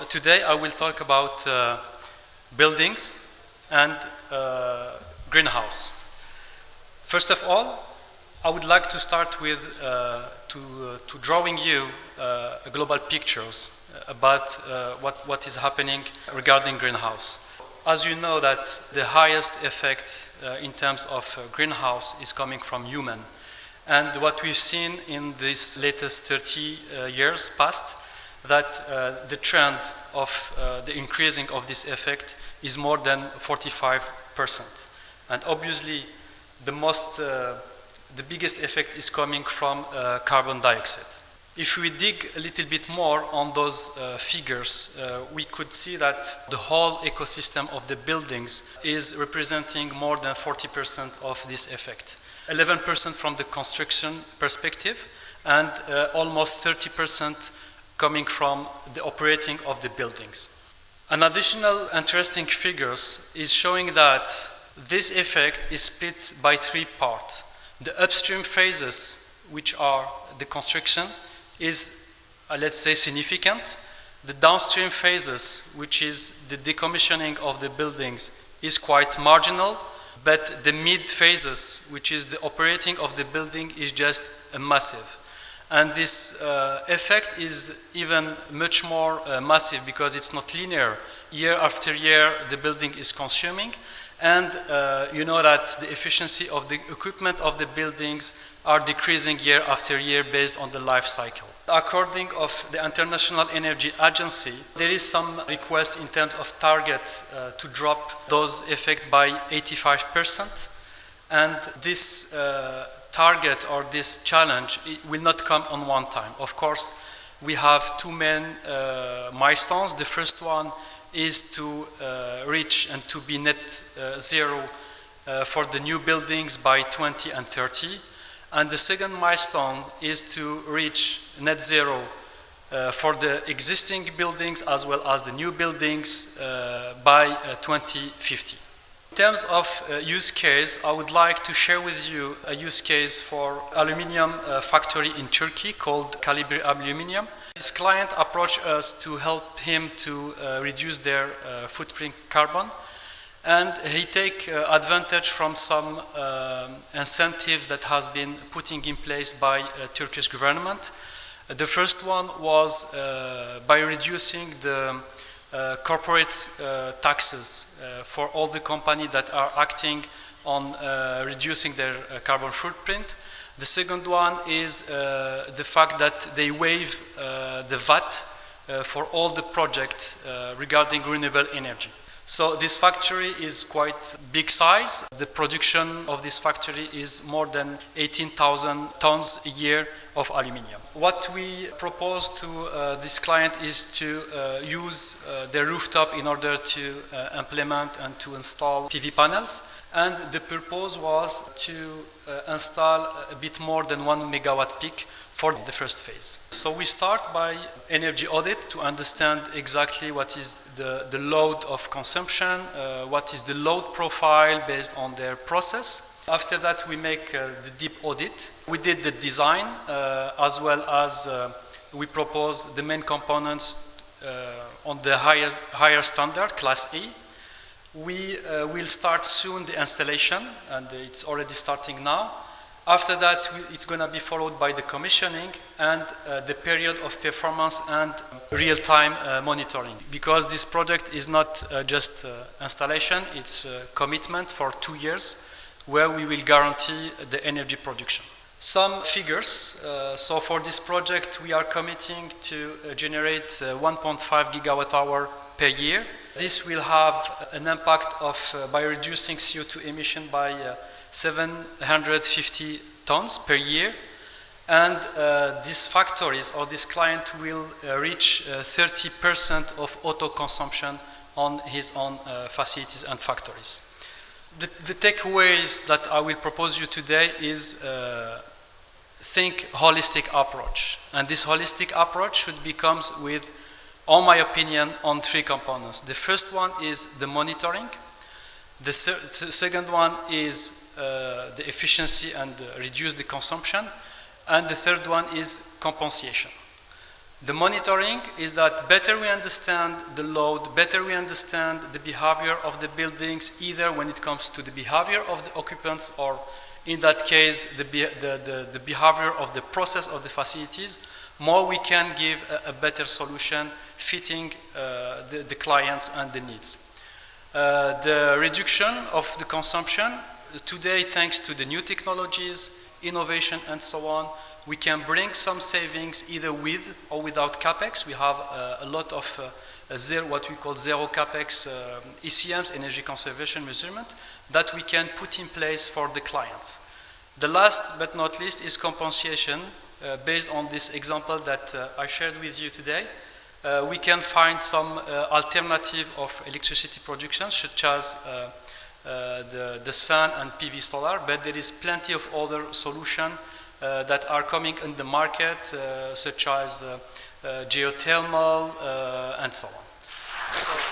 today I will talk about buildings and greenhouse. First of all, I would like to start with to drawing you global pictures about what is happening regarding greenhouse. As you know that the highest effect in terms of greenhouse is coming from human. And what we've seen in this latest 30 years past, that the trend of the increasing of this effect is more than 45%. And obviously the biggest effect is coming from carbon dioxide. If we dig a little bit more on those figures, we could see that the whole ecosystem of the buildings is representing more than 40% of this effect. 11% from the construction perspective and almost 30% coming from the operating of the buildings. An additional interesting figures is showing that this effect is split by three parts. The upstream phases, which are the construction, is, let's say, significant. The downstream phases, which is the decommissioning of the buildings, is quite marginal, but the mid phases, which is the operating of the building, is just massive. And this effect is even much more massive because it's not linear. Year after year, the building is consuming, and you know that the efficiency of the equipment of the buildings are decreasing year after year based on the life cycle. According of the International Energy Agency, there is some request in terms of target to drop those effects by 85%, and this target or this challenge will not come on one time. Of course, we have two main milestones. The first one is to reach and to be net zero for the new buildings by 20 and 30. And the second milestone is to reach net zero for the existing buildings as well as the new buildings by 2050. In terms of use case, I would like to share with you a use case for aluminium factory in Turkey called Calibri Aluminium. This client approached us to help him to reduce their footprint carbon, and he take advantage from some incentive that has been putting in place by Turkish government. The first one was by reducing the corporate taxes for all the companies that are acting on reducing their carbon footprint. The second one is the fact that they waive the VAT for all the projects regarding renewable energy. So this factory is quite big size. The production of this factory is more than 18,000 tons a year of aluminium. What we propose to this client is to use the rooftop in order to implement and to install PV panels. And the purpose was to install a bit more than 1 megawatt peak for the first phase. So we start by energy audit to understand exactly what is the load of consumption, what is the load profile based on their process. After that, we make the deep audit. We did the design as well as we propose the main components on the higher standard, class A. We will start soon the installation, and it's already starting now. After that, it's going to be followed by the commissioning and the period of performance and real-time monitoring. Because this project is not just installation, it's a commitment for 2 years where we will guarantee the energy production. Some figures. So for this project, we are committing to generate 1.5 gigawatt hour per year. This will have an impact of, by reducing CO2 emission by 750 tons per year, and these factories or this client will reach 30% of auto consumption on his own facilities and factories. The takeaways that I will propose you today is think holistic approach, and this holistic approach should become with, in my opinion, on three components. The first one is the monitoring. The second one is the efficiency and reduce the consumption, and the third one is compensation. The monitoring is that better we understand the load, better we understand the behavior of the buildings, either when it comes to the behavior of the occupants or in that case the behavior of the process of the facilities, more we can give a better solution fitting the clients and the needs. The reduction of the consumption, today thanks to the new technologies, innovation and so on, we can bring some savings either with or without capex. We have a lot of what we call zero capex ECMs, energy conservation measurement, that we can put in place for the clients. The last but not least is compensation. Based on this example that I shared with you today, we can find some alternative of electricity production, such as the sun and PV solar, but there is plenty of other solutions that are coming in the market, such as geothermal and so on. So